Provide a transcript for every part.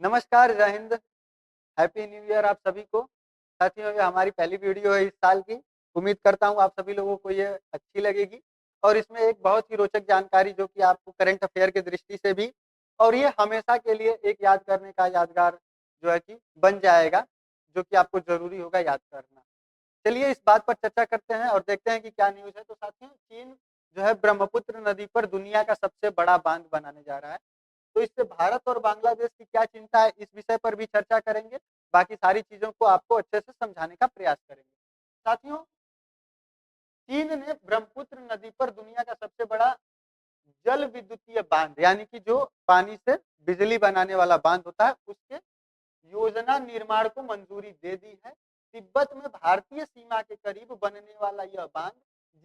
नमस्कार, जय Hind, happy new year आप सभी को। साथियों, ये हमारी पहली वीडियो है इस साल की। उम्मीद करता हूँ आप सभी लोगों को ये अच्छी लगेगी और इसमें एक बहुत ही रोचक जानकारी जो कि आपको करंट अफेयर की दृष्टि से भी और ये हमेशा के लिए एक याद करने का यादगार जो है कि बन जाएगा, जो कि आपको ज़रूरी होगा याद करना। चलिए इस बात पर चर्चा करते हैं और देखते हैं कि क्या न्यूज़ है। तो साथियों, चीन जो है ब्रह्मपुत्र नदी पर दुनिया का सबसे बड़ा बांध बनाने जा रहा है। तो इससे भारत और बांग्लादेश की क्या चिंता है, इस विषय पर भी चर्चा करेंगे। बाकी सारी चीज़ों को आपको अच्छे से समझाने का प्रयास करेंगे। साथियों, चीन ने ब्रह्मपुत्र नदी पर दुनिया का सबसे बड़ा जल विद्युतीय बांध यानी कि जो पानी से बिजली बनाने वाला बांध होता है उसके योजना निर्माण को मंजूरी दे दी है। तिब्बत में भारतीय सीमा के करीब बनने वाला यह बांध,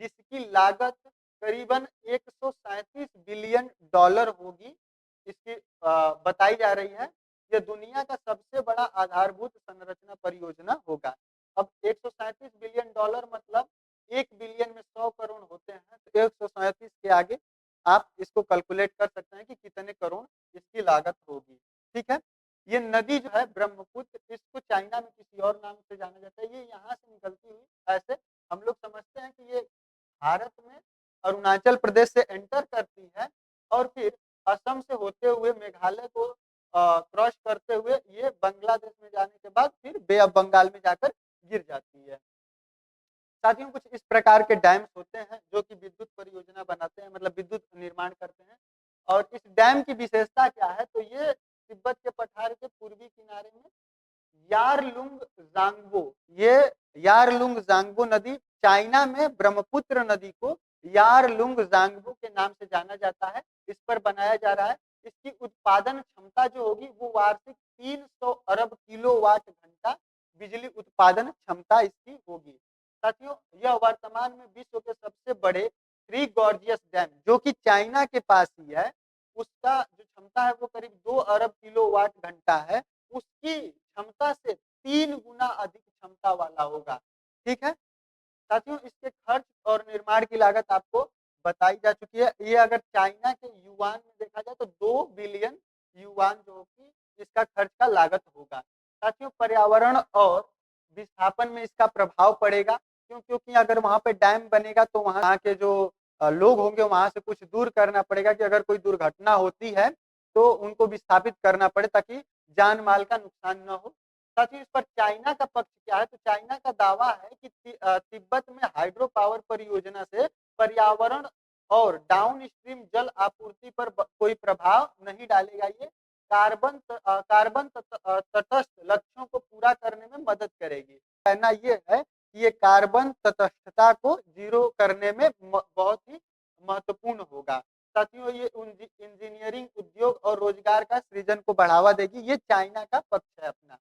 जिसकी लागत करीबन 137 बिलियन डॉलर होगी, इसकी बताई जा रही है। यह दुनिया का सबसे बड़ा आधारभूत संरचना परियोजना होगा। अब 137 बिलियन डॉलर मतलब 1 बिलियन में 100 करोड़ होते हैं, तो 137 के आगे आप इसको कैलकुलेट कर सकते हैं कि कितने करोड़ इसकी लागत होगी। ठीक है। ये नदी जो है ब्रह्मपुत्र, इसको चाइना में किसी और नाम से जाना जाता है। ये यहाँ से निकलती हुई ऐसे हम लोग समझते हैं कि ये भारत में अरुणाचल प्रदेश से एंटर करती है और फिर असम से होते हुए मेघालय को क्रॉस करते हुए ये बांग्लादेश में जाने के बाद फिर बे ऑफ बंगाल में जाकर गिर जाती है। साथियों, कुछ इस प्रकार के डैम्स होते हैं जो कि विद्युत परियोजना बनाते हैं, मतलब विद्युत निर्माण करते हैं। और इस डैम की विशेषता क्या है, तो ये तिब्बत के पठार के पूर्वी किनारे में यारलुंग जांगबो, ये यारलुंग जांगबो नदी, चाइना में ब्रह्मपुत्र नदी को यारलुंग जांगबो के नाम से जाना जाता है। इस पर बनाया जा रहा है। इसकी उत्पादन क्षमता जो होगी वो वार्षिक 300 अरब किलोवाट घंटा बिजली उत्पादन क्षमता इसकी होगी। साथियों, यह वर्तमान में विश्व के सबसे बड़े थ्री गॉर्जियस डैम जो कि चाइना के पास ही है, उसका जो क्षमता है वो करीब 2 अरब किलोवाट घंटा है। उसकी क्षमता से 3 गुना अधिक क्षमता वाला होगा। ठीक है साथियों, इसके खर्च और निर्माण की लागत आपको बताई जा चुकी है। ये अगर चाइना के युआन में देखा जाए तो 2 बिलियन युआन जो कि इसका खर्च का लागत होगा। साथियों, पर्यावरण और विस्थापन में इसका प्रभाव पड़ेगा, क्योंकि अगर वहां पे डैम बनेगा तो वहां के जो लोग होंगे वहां से कुछ दूर करना पड़ेगा कि अगर कोई दुर्घटना होती है तो उनको विस्थापित करना पड़े ताकि जान माल का नुकसान न हो। साथ ही इस पर चाइना का पक्ष क्या है, तो चाइना का दावा है कि तिब्बत में हाइड्रो पावर परियोजना से पर्यावरण और डाउन स्ट्रीम जल आपूर्ति पर कोई प्रभाव नहीं डालेगा। ये कार्बन तटस्थ लक्ष्यों को पूरा करने में मदद करेगी। कहना ये है कि ये कार्बन तटस्थता को जीरो करने में बहुत ही महत्वपूर्ण होगा। साथियों, ये इंजीनियरिंग उद्योग और रोजगार का सृजन को बढ़ावा देगी। ये चाइना का पक्ष है अपना।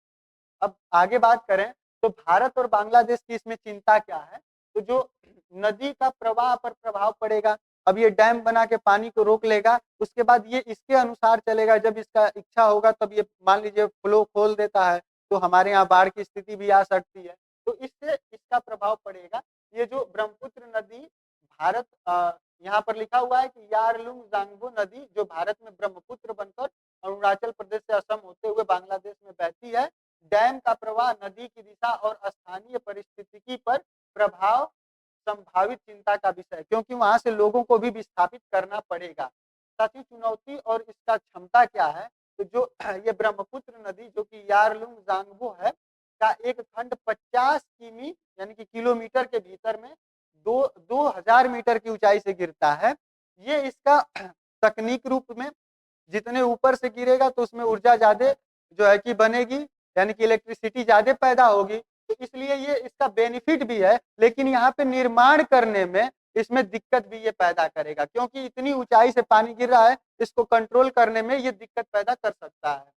अब आगे बात करें तो भारत और बांग्लादेश की इसमें चिंता क्या है, तो जो नदी का प्रवाह पर प्रभाव पड़ेगा। अब ये डैम बना के पानी को रोक लेगा, उसके बाद ये इसके अनुसार चलेगा। जब इसका इच्छा होगा तब ये मान लीजिए फ्लो खोल देता है तो हमारे यहाँ बाढ़ की स्थिति भी आ सकती है। तो इससे इसका प्रभाव पड़ेगा। ये जो ब्रह्मपुत्र नदी भारत यहाँ पर लिखा हुआ है कि यारलुंग जांगबो नदी जो भारत में ब्रह्मपुत्र बनकर अरुणाचल प्रदेश से असम होते हुए बांग्लादेश में बहती है। डैम का प्रवाह नदी की दिशा और स्थानीय परिस्थितिकी पर प्रभाव संभावित चिंता का विषय है, क्योंकि वहां से लोगों को भी विस्थापित करना पड़ेगा। साथ ही चुनौती और इसका क्षमता क्या है, तो जो ये ब्रह्मपुत्र नदी जो कि यारलुंग जांगबो है का एक खंड 50 किमी यानी कि किलोमीटर के भीतर में 2000 मीटर की ऊंचाई से गिरता है। ये इसका तकनीक रूप में जितने ऊपर से गिरेगा तो उसमें ऊर्जा ज्यादा जो है कि बनेगी, यानी कि इलेक्ट्रिसिटी ज्यादा पैदा होगी। तो इसलिए ये इसका बेनिफिट भी है, लेकिन यहाँ पे निर्माण करने में इसमें दिक्कत भी ये पैदा करेगा, क्योंकि इतनी ऊंचाई से पानी गिर रहा है, इसको कंट्रोल करने में ये दिक्कत पैदा कर सकता है।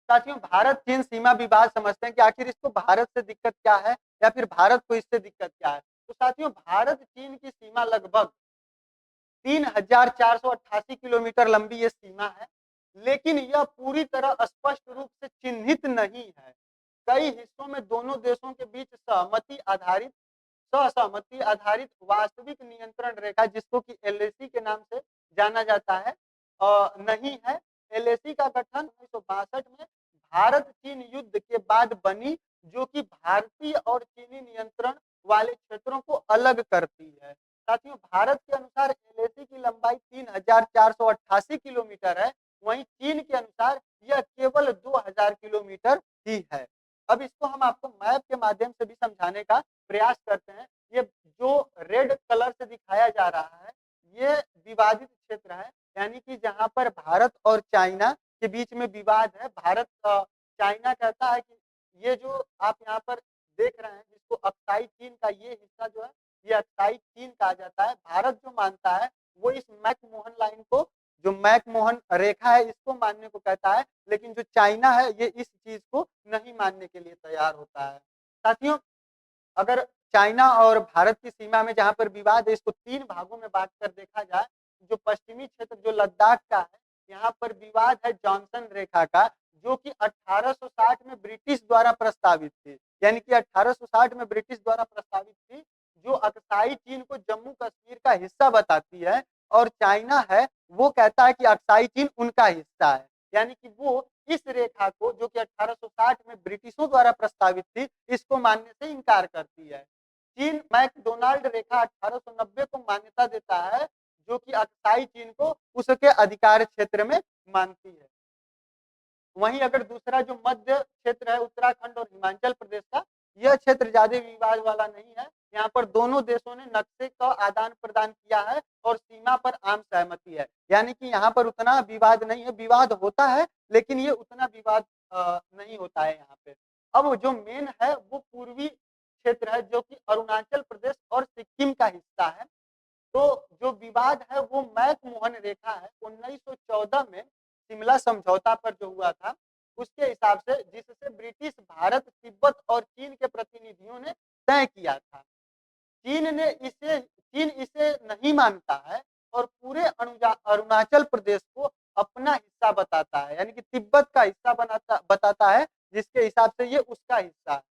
साथियों, भारत चीन सीमा विवाद समझते हैं कि आखिर इसको भारत से दिक्कत क्या है या फिर भारत को इससे दिक्कत क्या है। तो साथियों, भारत चीन की सीमा लगभग 3488 किलोमीटर लंबी ये सीमा है, लेकिन यह पूरी तरह स्पष्ट रूप से चिन्हित नहीं है। कई हिस्सों में दोनों देशों के बीच सहसहमति आधारित वास्तविक नियंत्रण रेखा, जिसको कि एलएसी के नाम से जाना जाता है, नहीं है। एलएसी का गठन 1962 में भारत चीन युद्ध के बाद बनी, जो कि भारतीय और चीनी नियंत्रण वाले क्षेत्रों को अलग करती है। साथियों, भारत के अनुसार एलएसी की लंबाई 3,488 किलोमीटर है, वहीं चीन के अनुसार यह केवल 2,000 किलोमीटर ही है। अब इसको हम आपको मैप के माध्यम से भी समझाने का प्रयास करते हैं। ये जो रेड कलर से दिखाया जा रहा है, ये विवादित क्षेत्र है, यानी कि जहां पर भारत और चाइना के बीच में विवाद है। चाइना कहता है कि ये जो आप यहाँ पर देख रहे हैं, जिसको अक्साई चीन का ये हिस्सा जो है, ये अक्साई चीन कहा जाता है। भारत जो मानता है वो इस मैकमोहन लाइन को, जो मैकमोहन रेखा है, इसको मानने को कहता है, लेकिन जो चाइना है ये इस चीज को नहीं मानने के लिए तैयार होता है। साथियों, अगर चाइना और भारत की सीमा में जहां पर विवाद है, इसको 3 भागों में बांटकर देखा जाए, जो पश्चिमी क्षेत्र जो लद्दाख का है, यहाँ पर विवाद है जॉनसन रेखा का, जो कि 1860 में ब्रिटिश द्वारा प्रस्तावित थी, यानी कि 1860 में ब्रिटिश द्वारा प्रस्तावित थी, जो अक्साई चीन को जम्मू कश्मीर का हिस्सा बताती है, और चाइना है वो कहता है कि अक्साई चीन उनका हिस्सा है, यानी कि वो इस रेखा को, जो कि 1860 में ब्रिटिशों द्वारा प्रस्तावित थी, इसको मानने से इनकार करती है। चीन मैकडोनाल्ड रेखा 1890 को मान्यता देता है, जो कि अक्साई चीन को उसके अधिकार क्षेत्र में मानती है। वहीं अगर दूसरा जो मध्य क्षेत्र है, उत्तराखंड और हिमाचल प्रदेश का, यह क्षेत्र ज्यादा विवाद वाला नहीं है। यहाँ पर दोनों देशों ने नक्शे का आदान प्रदान किया है और सीमा पर आम सहमति है, यानी कि यहाँ पर उतना विवाद नहीं है। विवाद होता है लेकिन ये उतना विवाद नहीं होता है यहाँ पे। अब जो मेन है वो पूर्वी क्षेत्र है, जो कि अरुणाचल प्रदेश और सिक्किम का हिस्सा है। तो जो विवाद है वो मैकमोहन रेखा है, 1914 में शिमला समझौता पर जो हुआ था, उसके हिसाब से, जिससे ब्रिटिश भारत, तिब्बत और चीन के प्रतिनिधियों ने तय किया था। चीन इसे नहीं मानता है और पूरे अरुणाचल प्रदेश को अपना हिस्सा बताता है, यानी कि तिब्बत का हिस्सा बताता है, जिसके हिसाब से ये उसका हिस्सा है।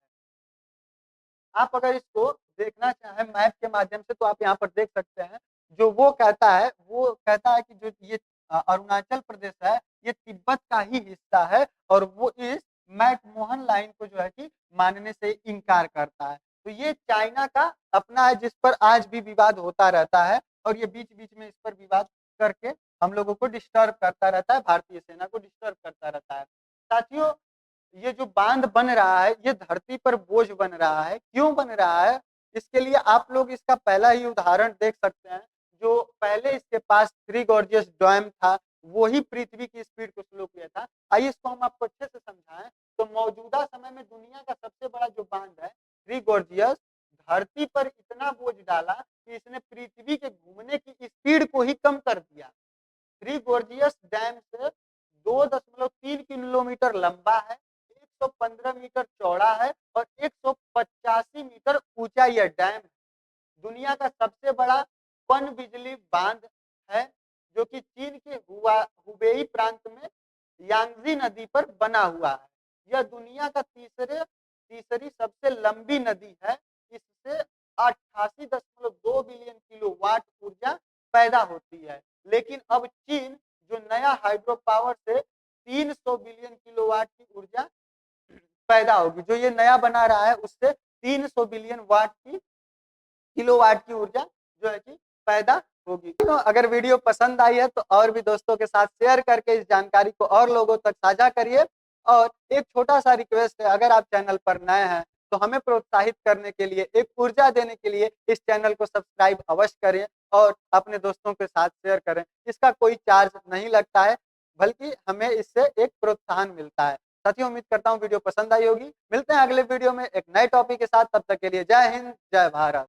आप अगर इसको देखना चाहें मैप के माध्यम से, तो आप यहाँ पर देख सकते हैं, जो वो कहता है कि जो ये अरुणाचल प्रदेश है, ये तिब्बत का ही हिस्सा है, और वो इस मैकमोहन लाइन को जो है कि मानने से इनकार करता है। तो ये चाइना का अपना है, जिस पर आज भी विवाद होता रहता है, और ये बीच बीच में इस पर विवाद करके हम लोगों को डिस्टर्ब करता रहता है, भारतीय सेना को डिस्टर्ब करता रहता है। साथियों, ये जो बांध बन रहा है, ये धरती पर बोझ बन रहा है। क्यों बन रहा है? इसके लिए आप लोग इसका पहला ही उदाहरण देख सकते हैं। जो पहले इसके पास थ्री गॉर्जियस डैम था, वो ही पृथ्वी की स्पीड को स्लो किया था। आइए इसको हम आपको अच्छे से समझाएं। तो मौजूदा समय में दुनिया का सबसे बड़ा जो बांध है थ्री गॉर्जियस, धरती पर इतना बोझ डाला कि इसने पृथ्वी के घूमने की स्पीड को ही कम कर दिया। थ्री गॉर्जियस डैम से 2.3 किलोमीटर लंबा है, 115 मीटर चौड़ा है और 185 मीटर ऊंचा यह डैम है। दुनिया का सबसे बड़ा पन बिजली बांध है, जो कि चीन के हुबेई प्रांत में यांगजी नदी पर बना हुआ है। यह दुनिया का तीसरी सबसे लंबी नदी है। इससे 88.2 बिलियन किलोवाट ऊर्जा पैदा होती है। लेकिन अब चीन जो नया हाइड्रो पावर से 300 बिलियन किलोवाट की ऊर्जा पैदा होगी, जो ये नया बना रहा है, उससे 300 बिलियन किलोवाट की ऊर्जा जो है कि पैदा होगी। तो अगर वीडियो पसंद आई है तो और भी दोस्तों के साथ शेयर करके इस जानकारी को और लोगों तक साझा करिए। और एक छोटा सा रिक्वेस्ट है, अगर आप चैनल पर नए हैं तो हमें प्रोत्साहित करने के लिए, एक ऊर्जा देने के लिए इस चैनल को सब्सक्राइब अवश्य करें और अपने दोस्तों के साथ शेयर करें। इसका कोई चार्ज नहीं लगता है, बल्कि हमें इससे एक प्रोत्साहन मिलता है। साथियों, उम्मीद करता हूँ वीडियो पसंद आई होगी। मिलते हैं अगले वीडियो में एक नए टॉपिक के साथ। तब तक के लिए जय हिंद, जय भारत।